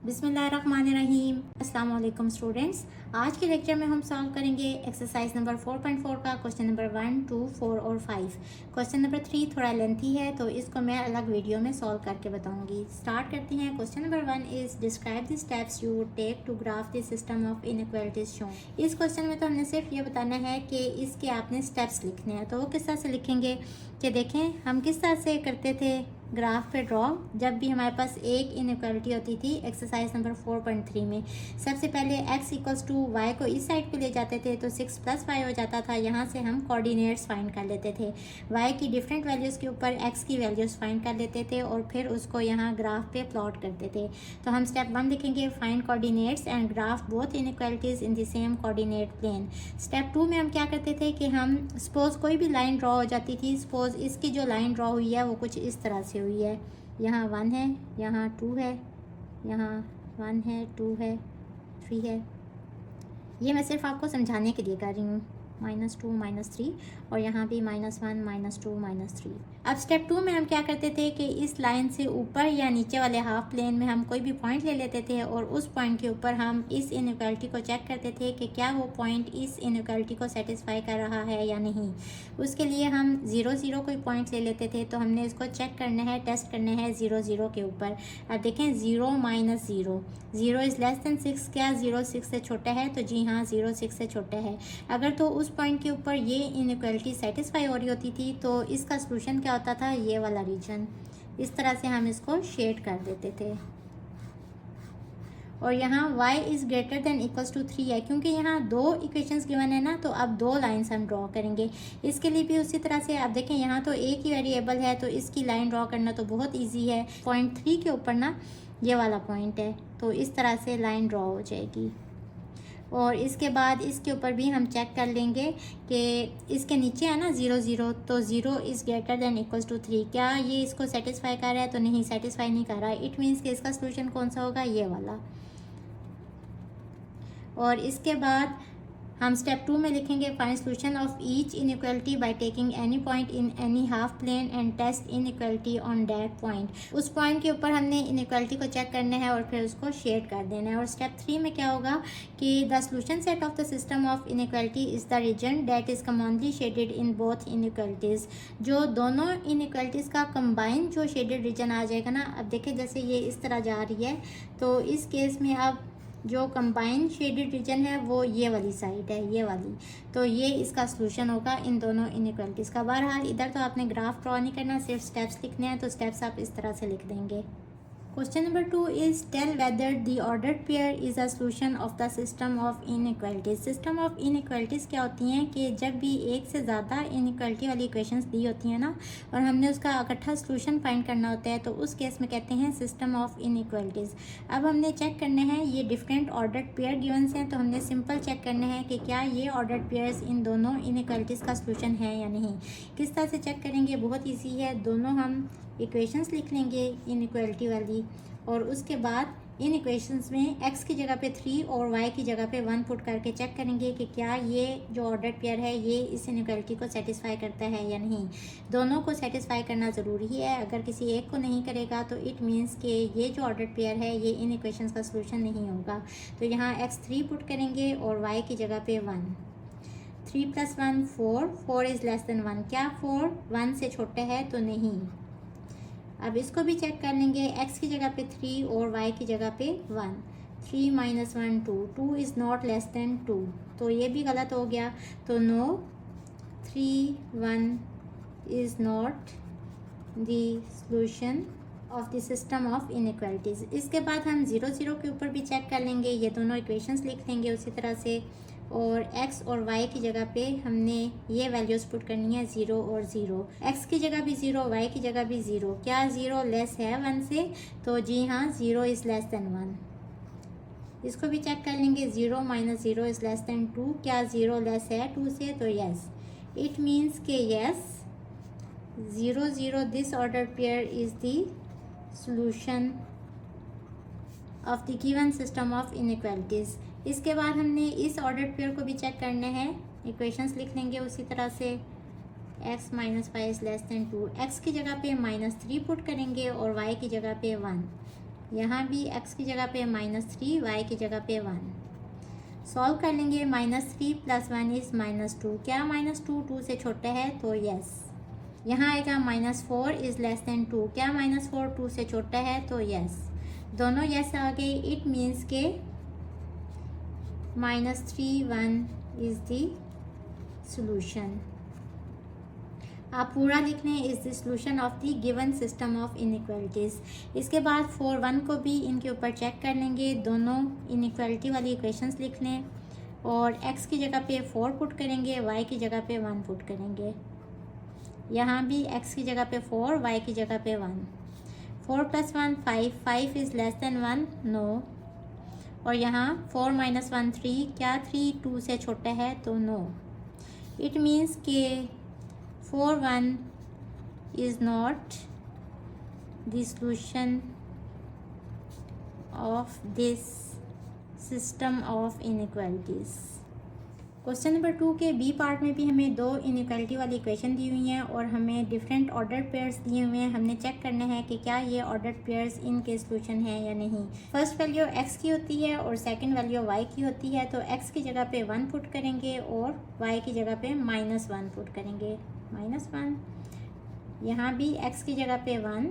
बिस्मिल्लाहिर्रहमानिर्रहीम। अस्सलाम वालेकुम स्टूडेंट्स। आज के लेक्चर में हम सॉल्व करेंगे एक्सरसाइज नंबर 4.4 का क्वेश्चन नंबर 1, 2, 4 और 5। क्वेश्चन नंबर 3 थोड़ा लेंथी है तो इसको मैं अलग वीडियो में सॉल्व करके बताऊंगी। स्टार्ट करते हैं। Question number 1 is describe the steps you would take to graph the system of inequalities shown. इस क्वेश्चन में तो हमने सिर्फ ये बताना है कि इसके आपने स्टेप्स लिखने हैं। तो वो किस तरह से लिखेंगे कि देखें हम किस तरह से करते थे ग्राफ पे ड्रॉ जब भी हमारे पास एक इनइक्वालिटी होती थी एक्सरसाइज नंबर 4.3 में। सबसे पहले x इक्वल्स टू वाई को इस साइड पे ले जाते थे तो 6 + y हो जाता था। यहाँ से हम कोऑर्डिनेट्स फाइंड कर लेते थे, y की डिफरेंट वैल्यूज़ के ऊपर x की वैल्यूज़ फाइंड कर लेते थे और फिर उसको यहाँ ग्राफ पे प्लॉट करते थे। तो हम स्टेप 1 लिखेंगे find coordinates and graph both inequalities in the same coordinate plane. Step 2 में हम क्या करते थे कि हम सपोज़ कोई भी लाइन ड्रॉ हो जाती थी। सपोज़ इसकी जो लाइन ड्रॉ हुई है वो कुछ इस तरह से हुई है, यहाँ 1 है, यहाँ 2 है, यहाँ 1 है, 2 है, 3 है। ये मैं सिर्फ आपको समझाने के लिए कर रही हूँ। -2 -3 और यहाँ भी -1 -2 -3। अब स्टेप 2 में हम क्या करते थे कि इस लाइन से ऊपर या नीचे वाले हाफ प्लेन में हम कोई भी पॉइंट ले लेते थे और उस पॉइंट के ऊपर हम इस इनइक्वालिटी को चेक करते थे कि क्या वो पॉइंट इस इनइक्वालिटी को सेटिस्फाई कर रहा है या नहीं। उसके लिए हम 0 0 कोई पॉइंट ले लेते थे तो हमने इसको चेक करना है, टेस्ट करना है 0 0 के ऊपर। अब देखें 0 - 0, 0 इज़ लेस देन 6। क्या 0 6 से छोटा है? तो जी हाँ, 0 6 से छोटा है। अगर तो उस पॉइंट के ऊपर ये इनइक्वालिटी सेटिस्फाई हो रही होती थी तो इसका सॉल्यूशन क्या होता था? ये वाला रीजन। इस तरह से हम इसको शेड कर देते थे। और यहाँ y is greater than equals to 3 है क्योंकि यहाँ दो इक्वेशंस गिवन है ना, तो अब दो लाइंस हम ड्रॉ करेंगे। इसके लिए भी उसी तरह से आप देखें यहाँ तो एक ही वेरिएबल है तो इसकी लाइन ड्रॉ करना तो बहुत इजी है। पॉइंट 3 के ऊपर ना ये वाला पॉइंट है तो इस तरह से लाइन ड्रॉ हो जाएगी। और इसके बाद इसके ऊपर भी हम चेक कर लेंगे कि इसके नीचे है ना 0 0, तो 0 is greater than equals to 3। क्या ये इसको सेटिस्फाई कर रहा है? तो नहीं, सेटिस्फाई नहीं कर रहा है। इट मीन्स कि इसका सॉल्यूशन कौन सा होगा? ये वाला। और इसके बाद हम स्टेप 2 में लिखेंगे find solution of each inequality by taking any point in any half plane and test inequality on that point. उस पॉइंट के ऊपर हमने इनइक्वालिटी को चेक करना है और फिर उसको शेड कर देना है। और स्टेप 3 में क्या होगा कि the solution set of the system of inequality is the region that is commonly shaded in both inequalities. जो दोनों इनइक्वालिटीज़ का कंबाइन जो शेडेड रीजन आ जाएगा ना, अब देखिए जैसे ये इस तरह जा रही है तो इस केस में अब जो कंबाइंड शेडेड रीजन है वो ये वाली साइड है, ये वाली। तो ये इसका सॉल्यूशन होगा इन दोनों इनइक्वालिटीज़ का। बहरहाल इधर तो आपने ग्राफ ड्रॉ नहीं करना, सिर्फ स्टेप्स लिखने हैं, तो स्टेप्स आप इस तरह से लिख देंगे। Question number 2 is tell whether the ordered pair is a solution of the system of inequalities. System of inequalities क्या होती हैं कि जब भी एक से ज़्यादा इनइक्वालिटी वाली इक्वेशंस दी होती हैं ना और हमने उसका इकट्ठा सॉल्यूशन फाइंड करना होता है तो उस केस में कहते हैं सिस्टम ऑफ इनइक्वालिटीज़। अब हमने चेक करना है ये डिफरेंट ऑर्डर्ड पेयर गिवंस हैं तो हमने सिंपल चेक करना है कि क्या ये ऑर्डर्ड पेयर्स इन दोनों इनइक्वालिटीज़ का सॉल्यूशन है या नहीं। किस तरह से चेक करेंगे? बहुत ईजी है। दोनों हम इक्वेशंस लिख लेंगे इनइक्वालिटी वाली और उसके बाद इन इक्वेशंस में x की जगह पे 3 और y की जगह पे 1 पुट करके चेक करेंगे कि क्या ये जो ऑर्डर्ड पेयर है ये इस इनइक्वालिटी को सेटिस्फाई करता है या नहीं। दोनों को सेटिस्फाई करना ज़रूरी है। अगर किसी एक को नहीं करेगा तो इट मीन्स कि ये जो ऑर्डर्ड पेयर है ये इन इक्वेशंस का सॉल्यूशन नहीं होगा। तो यहाँ x 3 पुट करेंगे और y की जगह पे 1। 3 + 1 4, 4 इज़ लेस देन 1। क्या 4 1 से छोटा है? तो नहीं। अब इसको भी चेक कर लेंगे। x की जगह पे 3 और y की जगह पे 1। 3 - 1 2, 2 इज़ नॉट लेस देन 2, तो ये भी गलत हो गया। तो no, 3 1 is not the solution of the system of inequalities. इसके बाद हम 0 0 के ऊपर भी चेक कर लेंगे। ये दोनों इक्वेशंस लिख लेंगे उसी तरह से और x और y की जगह पे हमने ये वैल्यूज़ पुट करनी है 0 और 0। x की जगह भी 0, y की जगह भी 0। क्या 0 लेस है 1 से? तो जी हाँ, 0 इज़ लेस देन 1। इसको भी चेक कर लेंगे। 0 - 0 इज़ लेस देन 2। क्या 0 लेस है 2 से? तो यस। इट मीन्स के yes 0 0 this order pair is the solution of the given system of inequalities. इसके बाद हमने इस ऑर्डर्ड पेयर को भी चेक करना है। इक्वेशंस लिख लेंगे उसी तरह से। x - 5 is less then 2। x की जगह पे -3 पुट करेंगे और y की जगह पे 1। यहाँ भी x की जगह पे -3, y की जगह पे 1। सॉल्व कर लेंगे। -3 + 1 इज़ -2। क्या -2 2 से छोटा है? तो यस। यहाँ आएगा -4 इज़ लेस देन 2। क्या -4 2 से छोटा है? तो यस। दोनों यस आ गए। इट मीन्स के -3 1 इज़ द सॉल्यूशन। आप पूरा लिख लें, is the solution of the given system of inequalities. इसके बाद 4 1 को भी इनके ऊपर चेक कर लेंगे। दोनों इनइक्वालिटी वाली इक्वेशंस लिख लें और x की जगह पे 4 पुट करेंगे, y की जगह पे 1 पुट करेंगे। यहाँ भी x की जगह पे 4, y की जगह पे 1। 4 + 1 5, 5 इज़ लेस देन 1, नो। और यहाँ 4 - 1 3, क्या 3 2 से छोटा है? तो नो। इट मीन्स के 4 1 is not the solution of this system of inequalities। Question number 2 के बी पार्ट में भी हमें 2 इनइक्वालिटी वाली इक्वेशन दी हुई हैं और हमें डिफरेंट ऑर्डर पेयर्स दिए हुए हैं। हमने चेक करना है कि क्या ये ऑर्डर पेयर्स इनके सॉल्यूशन है या नहीं। फर्स्ट वैल्यू x की होती है और सेकंड वैल्यू y की होती है। तो x की जगह पे 1 पुट करेंगे और y की जगह पे -1 पुट करेंगे। -1। यहाँ भी x की जगह पे 1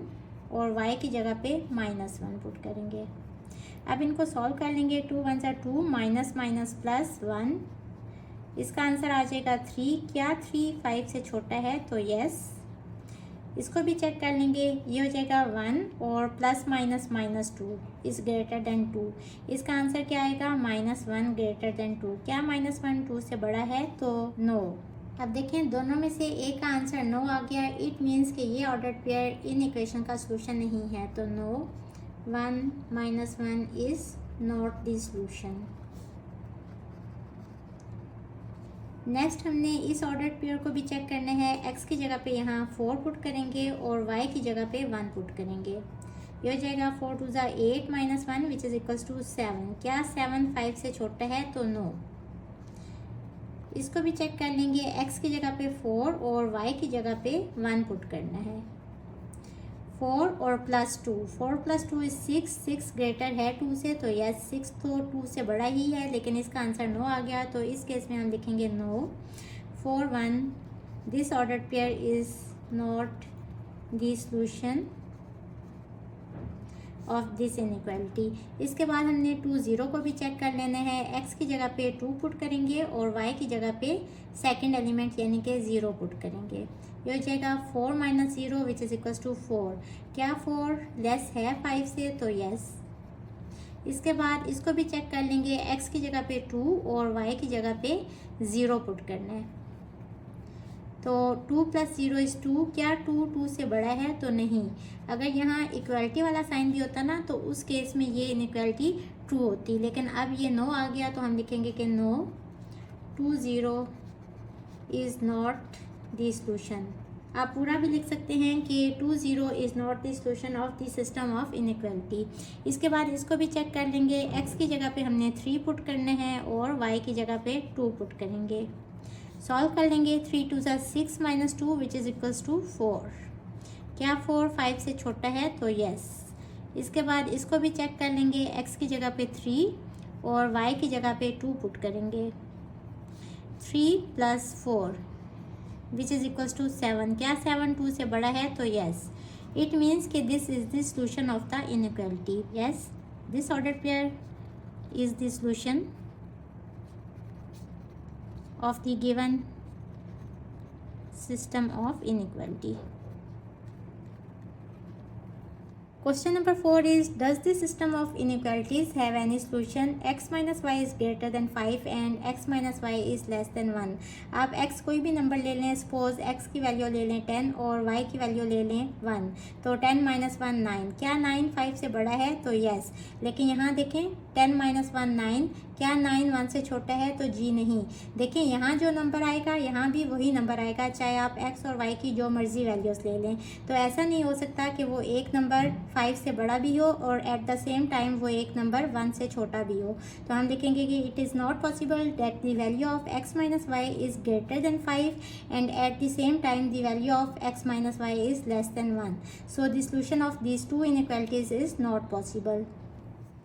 और y की जगह पे -1 पुट करेंगे। अब इनको सॉल्व कर लेंगे। 2 1 = 2, -+1। इसका आंसर आ जाएगा 3। क्या 3 5 से छोटा है? तो यस। इसको भी चेक कर लेंगे। ये हो जाएगा 1 और +-2 इज़ ग्रेटर देन 2। इसका आंसर क्या आएगा? -1 ग्रेटर देन 2। क्या -1 2 से बड़ा है? तो नो। अब देखें दोनों में से एक का आंसर नो आ गया। इट मीन्स कि ये ऑर्डर पेयर इन इक्वेशन का सॉल्यूशन नहीं है। तो no, 1 -1 is not the solution. Next हमने इस ऑर्डर पेयर को भी चेक करना है। x की जगह पे यहाँ 4 पुट करेंगे और y की जगह पे 1 पुट करेंगे। ये हो जाएगा 4 2 = 8 -1 विच इज़ इक्वल्स टू 7। क्या 7 5 से छोटा है? तो नो। इसको भी चेक कर लेंगे। x की जगह पे 4 और y की जगह पे 1 पुट करना है। 4 और +2, 4 + 2 इज़ 6, 6 ग्रेटर है 2 से। तो यस, 6 तो 2 से बड़ा ही है, लेकिन इसका आंसर नो आ गया। तो इस केस में हम लिखेंगे no. 4 1 this order pair is not the solution of this inequality. इसके बाद हमने 2 0 को भी चेक कर लेना है। x की जगह पे 2 पुट करेंगे और y की जगह पे सेकंड एलिमेंट यानी कि 0 पुट करेंगे। ये हो जाएगा 4 - 0 विच इज़ इक्वल्स टू 4। क्या 4 लेस है 5 से? तो यस। इसके बाद इसको भी चेक कर लेंगे। x की जगह पे 2 और y की जगह पे 0 पुट करना है। तो 2 + 0 इज़ 2। क्या 2 2 से बड़ा है? तो नहीं। अगर यहाँ इक्वालिटी वाला साइन भी होता ना तो उस केस में ये इनइक्वालिटी ट्रू होती, लेकिन अब ये नो आ गया तो हम लिखेंगे कि no, 2 0 is not the solution. आप पूरा भी लिख सकते हैं कि 2 0 is not the solution of the system of inequality. इसके बाद इसको भी चेक कर लेंगे। x की जगह पे हमने 3 पुट करने हैं और y की जगह पे 2 पुट करेंगे। सॉल्व कर लेंगे। 3 2 = 6 -2 विच इज़ इक्वल्स टू 4। क्या 4 5 से छोटा है? तो यस। इसके बाद इसको भी चेक कर लेंगे। x की जगह पे 3 और y की जगह पे 2 पुट करेंगे। 3 + 4 विच इज़ इक्वल्स टू 7। क्या 7 2 से बड़ा है? तो यस। इट मीन्स कि this is the solution of the inequality. Yes, this order pair is the solution of the given system of inequality। Question number 4 is, does the system of inequalities have any solution? x minus y is greater than 5 and x minus y is less than 1। आप x कोई भी number ले लें। Suppose x की value ले लें 10 और y की वैल्यू ले लें 1। तो 10 - 1 9। क्या 9 5 से बड़ा है? तो यस। लेकिन यहाँ देखें 10 - 1 9, क्या 9 1 से छोटा है? तो जी नहीं। देखिए यहाँ जो नंबर आएगा यहाँ भी वही नंबर आएगा, चाहे आप x और y की जो मर्जी वैल्यूज़ ले लें। तो ऐसा नहीं हो सकता कि वो एक नंबर 5 से बड़ा भी हो और एट द सेम टाइम वो एक नंबर 1 से छोटा भी हो। तो हम लिखेंगे कि it is not possible that the value of x - y is greater then 5 and at the same time the value of x - y is less then 1। So the solution of these two inequalities is not possible.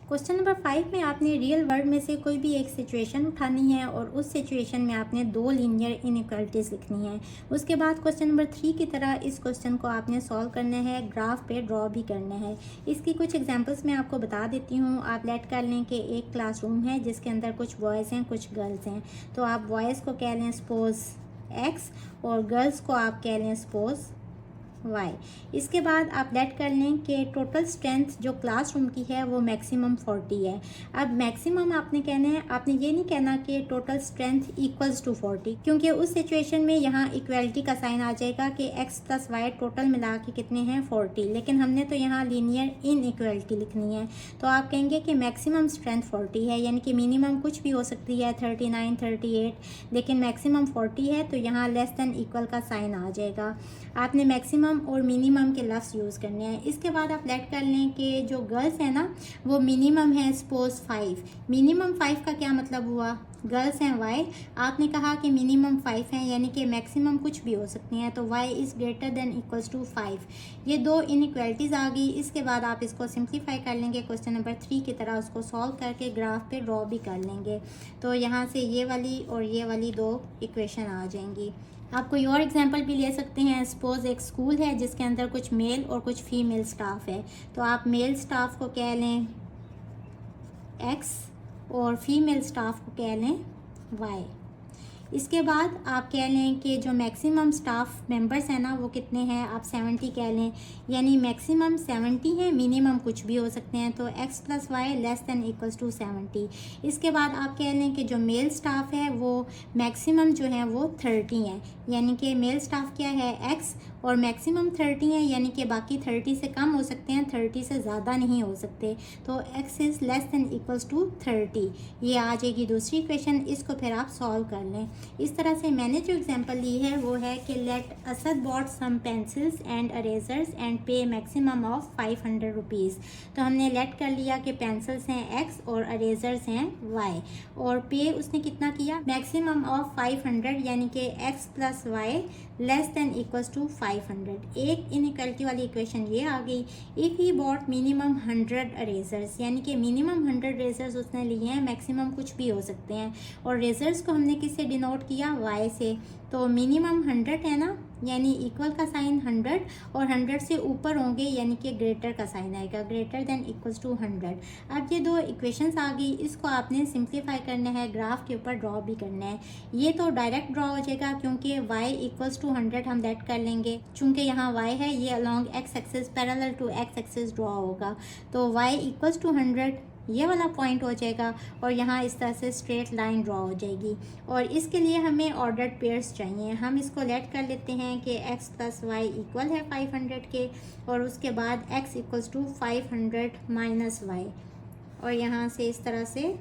Question number 5 में आपने real world में से कोई भी एक situation उठानी है और उस सिचुएशन में आपने 2 लीनियर इनइक्वालिटीज़ लिखनी है। उसके बाद क्वेश्चन नंबर 3 की तरह इस क्वेश्चन को आपने सॉल्व करना है, ग्राफ पे ड्रॉ भी करना है। इसकी कुछ एग्जांपल्स मैं आपको बता देती हूँ। आप लेट कर लें कि एक क्लासरूम है जिसके अंदर कुछ बॉयज़ हैं, कुछ गर्ल्स हैं। तो आप बॉयज़ को कह लें सपोज x और गर्ल्स को आप कह लें सपोज y। इसके बाद आप लेट कर लें कि टोटल स्ट्रेंथ जो क्लासरूम की है वो मैक्सिमम 40 है। अब मैक्सिमम आपने कहना है, आपने ये नहीं कहना कि टोटल स्ट्रेंथ इक्वल्स टू 40, क्योंकि उस सिचुएशन में यहाँ इक्वलिटी का साइन आ जाएगा कि x + y टोटल मिला के कितने हैं 40, लेकिन हमने तो यहाँ लीनियर इनइक्वलिटी लिखनी है। तो आप कहेंगे कि मैक्सिमम स्ट्रेंथ 40 है, यानी कि मिनिमम कुछ भी हो सकती है 39 38, लेकिन मैक्सिमम 40 है तो यहाँ लेस देन इक्वल का साइन आ जाएगा। आपने मैक्सिमम और मिनिमम के लफ्ज़ यूज़ करने हैं। इसके बाद आप लेट कर लें कि जो गर्ल्स है ना वो मिनिमम है सपोज 5। मिनिमम 5 का क्या मतलब हुआ? गर्ल्स हैं y, आपने कहा कि मिनिमम 5 हैं, यानी कि मैक्सिमम कुछ भी हो सकती हैं। तो y is greater than equals to 5। ये 2 इनइक्वालिटीज़ आ गई। इसके बाद आप इसको सिंप्लीफाई कर लेंगे, क्वेश्चन नंबर 3 की तरह उसको सॉल्व करके ग्राफ पे ड्रॉ भी कर लेंगे। तो यहाँ से ये वाली और ये वाली 2 इक्वेशन आ जाएंगी। आप कोई और एग्जांपल भी ले सकते हैं। सपोज एक स्कूल है जिसके अंदर कुछ मेल और कुछ फीमेल स्टाफ है। तो आप मेल स्टाफ को कह लें x और फीमेल स्टाफ को कह लें y। इसके बाद आप कह लें कि जो मैक्सिमम स्टाफ मेंबर्स हैं ना वो कितने हैं, आप 70 कह लें, यानी मैक्सिमम 70 है, मिनिमम कुछ भी हो सकते हैं। तो x + y less than equals to 70। इसके बाद आप कह लें कि जो मेल स्टाफ है वो मैक्सिमम जो है वो 30 है, यानी कि मेल स्टाफ क्या है x और मैक्सिमम 30 है, यानी कि बाकी 30 से कम हो सकते हैं, 30 से ज़्यादा नहीं हो सकते। तो x is less than equals to 30। ये आ जाएगी दूसरी इक्वेशन। इसको फिर आप सॉल्व कर लें। इस तरह से मैंने जो एग्जांपल ली है वो है कि let Asad bought some pencils and erasers and pay maximum of 500 rupees. तो हमने लेट कर लिया कि पेंसिल्स हैं x और अरेजर्स हैं y, और पे उसने कितना किया, मैक्सिमम ऑफ 500, यानी कि x + y less than equals to 500। एक इनइक्वालिटी वाली इक्वेशन ये आ गई। If he bought minimum 100 erasers, यानी कि मिनिमम 100 रेजर्स उसने लिए हैं, मैक्सिमम कुछ भी हो सकते हैं। और रेजर्स को हमने किससे डिनोट किया, y से। तो मिनिमम 100 है ना, यानी इक्वल का साइन 100 और 100 से ऊपर होंगे, यानी कि ग्रेटर का साइन आएगा, ग्रेटर देन इक्वल्स टू 100। अब ये 2 इक्वेशंस आ गई। इसको आपने सिंप्लीफाई करना है, ग्राफ के ऊपर ड्रॉ भी करना है। ये तो डायरेक्ट ड्रॉ हो जाएगा क्योंकि y इक्वल्स टू 100 हम लेट कर लेंगे। चूँकि यहाँ y है, ये along x axis parallel to x axis draw होगा। तो y इक्वल्स टू 100 ये वाला पॉइंट हो जाएगा और यहाँ इस तरह से स्ट्रेट लाइन ड्रॉ हो जाएगी। और इसके लिए हमें ऑर्डर्ड पेयर्स चाहिए। हम इसको लेट कर लेते हैं कि x + y इक्वल है 500 के, और उसके बाद x इक्वल्स टू 500 - y, और यहाँ से इस तरह से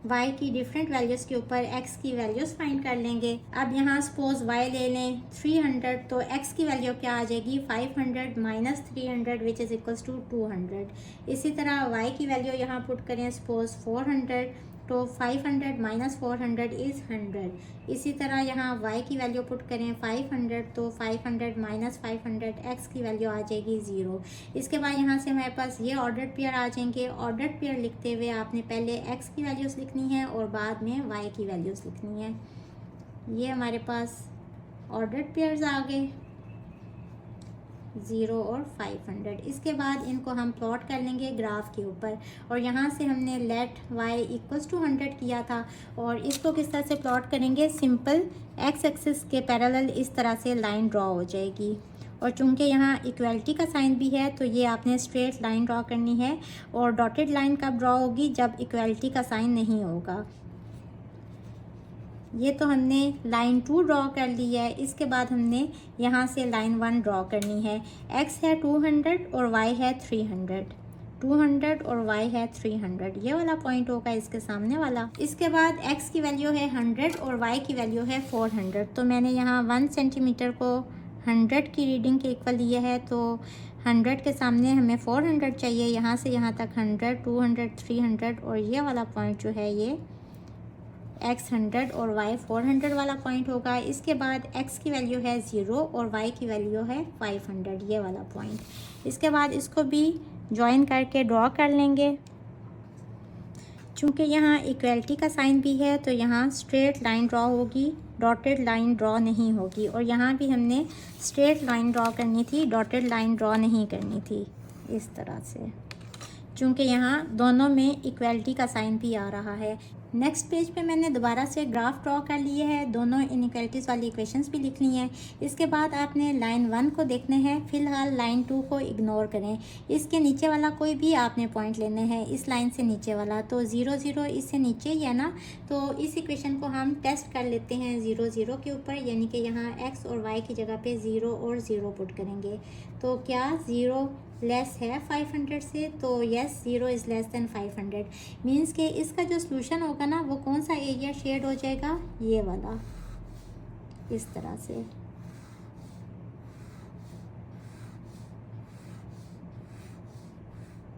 y की डिफरेंट वैल्यूज़ के ऊपर x की वैल्यूज़ फाइंड कर लेंगे। अब यहाँ सपोज y ले लें 300, तो x की वैल्यू क्या आ जाएगी, 500 - 300 विच इज़ इक्वल्स टू 200। इसी तरह y की वैल्यू यहाँ पुट करें सपोज 400, तो 500 - 400 इज़ 100। इसी तरह यहाँ y की वैल्यू पुट करें 500, तो 500 - 500 x की वैल्यू आ जाएगी 0। इसके बाद यहाँ से हमारे पास ये ऑर्डर्ड पेयर आ जाएंगे। ऑर्डर्ड पेयर लिखते हुए आपने पहले x की वैल्यूज़ लिखनी है और बाद में y की वैल्यूज़ लिखनी है। ये हमारे पास ऑर्डर्ड पेयर्स आ गए 0 और 500। इसके बाद इनको हम प्लॉट कर लेंगे ग्राफ के ऊपर, और यहाँ से हमने लेट y इक्वल्स टू 100 किया था, और इसको किस तरह से प्लॉट करेंगे, सिंपल x एक्सिस के पैरेलल इस तरह से लाइन ड्रॉ हो जाएगी। और चूंकि यहाँ इक्वलिटी का साइन भी है तो ये आपने स्ट्रेट लाइन ड्रॉ करनी है, और डॉटेड लाइन कब ड्रॉ होगी, जब इक्वलिटी का साइन नहीं होगा। ये तो हमने लाइन 2 ड्रॉ कर ली है। इसके बाद हमने यहाँ से लाइन 1 ड्रॉ करनी है। x है 200 और y है 300। 200 और y है 300। ये वाला पॉइंट होगा इसके सामने वाला। इसके बाद x की वैल्यू है 100 और y की वैल्यू है 400। तो मैंने यहाँ 1 सेंटीमीटर को 100 की रीडिंग के इक्वल लिया है, तो 100 के सामने हमें 400 चाहिए। यहाँ से यहाँ तक 100, 200, 300 और ये वाला पॉइंट जो है ये x 100 और y 400 वाला पॉइंट होगा। इसके बाद x की वैल्यू है 0 और y की वैल्यू है 500, ये वाला पॉइंट। इसके बाद इसको भी ज्वाइन करके ड्रॉ कर लेंगे। चूँकि यहाँ इक्वलिटी का साइन भी है तो यहाँ स्ट्रेट लाइन ड्रॉ होगी, डॉटेड लाइन ड्रॉ नहीं होगी। और यहाँ भी हमने स्ट्रेट लाइन ड्रॉ करनी थी, डॉटेड लाइन ड्रॉ नहीं करनी थी इस तरह से, चूँकि यहाँ दोनों में इक्वलिटी का साइन भी आ रहा है। नेक्स्ट पेज पे मैंने दोबारा से ग्राफ ड्रॉ कर लिए है, दोनों इनइक्वालिटीज़ वाली इक्वेशंस भी लिख ली हैं। इसके बाद आपने लाइन 1 को देखना है, फ़िलहाल लाइन 2 को इग्नोर करें। इसके नीचे वाला कोई भी आपने पॉइंट लेना है, इस लाइन से नीचे वाला, तो 0 0 इससे नीचे ही है ना, तो इस इक्वेशन को हम टेस्ट कर लेते हैं 0 0 के ऊपर, यानी कि यहाँ x और y की जगह पे 0 और 0 पुट करेंगे। तो क्या 0 लेस है 500 से, तो yes 0 is less then 500, means कि इसका जो सॉल्यूशन होगा ना वो कौन सा एरिया शेड हो जाएगा, ये वाला, इस तरह से।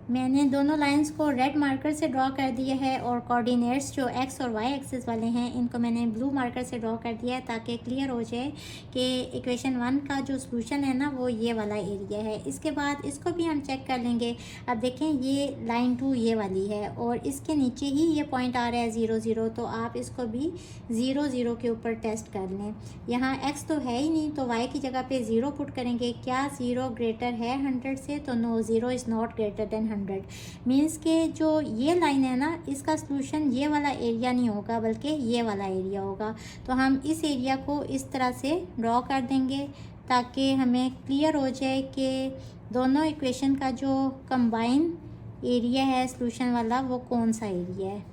मैंने दोनों लाइंस को रेड मार्कर से ड्रॉ कर दिया है और कोऑर्डिनेट्स जो एक्स और वाई एक्सिस वाले हैं इनको मैंने ब्लू मार्कर से ड्रॉ कर दिया है, ताकि क्लियर हो जाए कि इक्वेशन 1 का जो सॉल्यूशन है ना वो ये वाला एरिया है। इसके बाद इसको भी हम चेक कर लेंगे। अब देखें ये लाइन 2 ये वाली है और इसके नीचे ही ये पॉइंट आ रहा है 0 0, तो आप इसको भी 0 0 के ऊपर टेस्ट कर लें। यहाँ x तो है ही नहीं, तो y की जगह पे 0 पुट करेंगे। क्या 0 ग्रेटर है 100 से, तो no, 0 is not greater than 100। Means के जो ये लाइन है ना इसका सॉल्यूशन ये वाला एरिया नहीं होगा बल्कि ये वाला एरिया होगा। तो हम इस एरिया को इस तरह से ड्रॉ कर देंगे ताकि हमें क्लियर हो जाए कि दोनों इक्वेशन का जो कंबाइन एरिया है सॉल्यूशन वाला वो कौन सा एरिया है।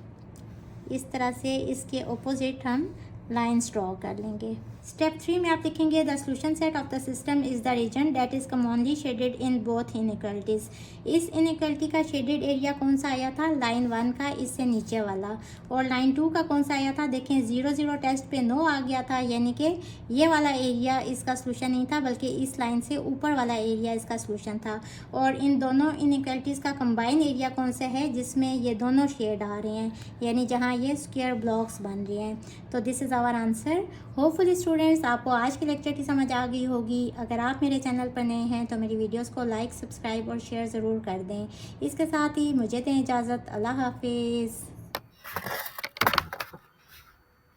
इस तरह से इसके ऑपोजिट हम लाइंस ड्रॉ कर लेंगे। स्टेप 3 में आप लिखेंगे the solution set of the system is the region that is commonly shaded in both inequalities. इस इनइक्वालिटी का शेडेड एरिया कौन सा आया था, लाइन 1 का इससे नीचे वाला, और लाइन 2 का कौन सा आया था, देखें 0 0 टेस्ट पे नो आ गया था, यानी कि ये वाला एरिया इसका सॉल्यूशन नहीं था बल्कि इस लाइन से ऊपर वाला एरिया इसका सॉल्यूशन था। और इन दोनों इनइक्वालिटीज़ का कंबाइन एरिया कौन सा है, जिसमें ये दोनों शेड आ रहे हैं, यानी जहाँ ये स्क्वायर ब्लॉक्स बन रहे हैं। तो this is our answer. Hopefully students आपको आज के लेक्चर की समझ आ गई होगी। अगर आप मेरे चैनल पर नए हैं तो मेरी वीडियोस को लाइक, सब्सक्राइब और शेयर ज़रूर कर दें। इसके साथ ही मुझे दें इजाज़त। अल्लाह हाफिज़।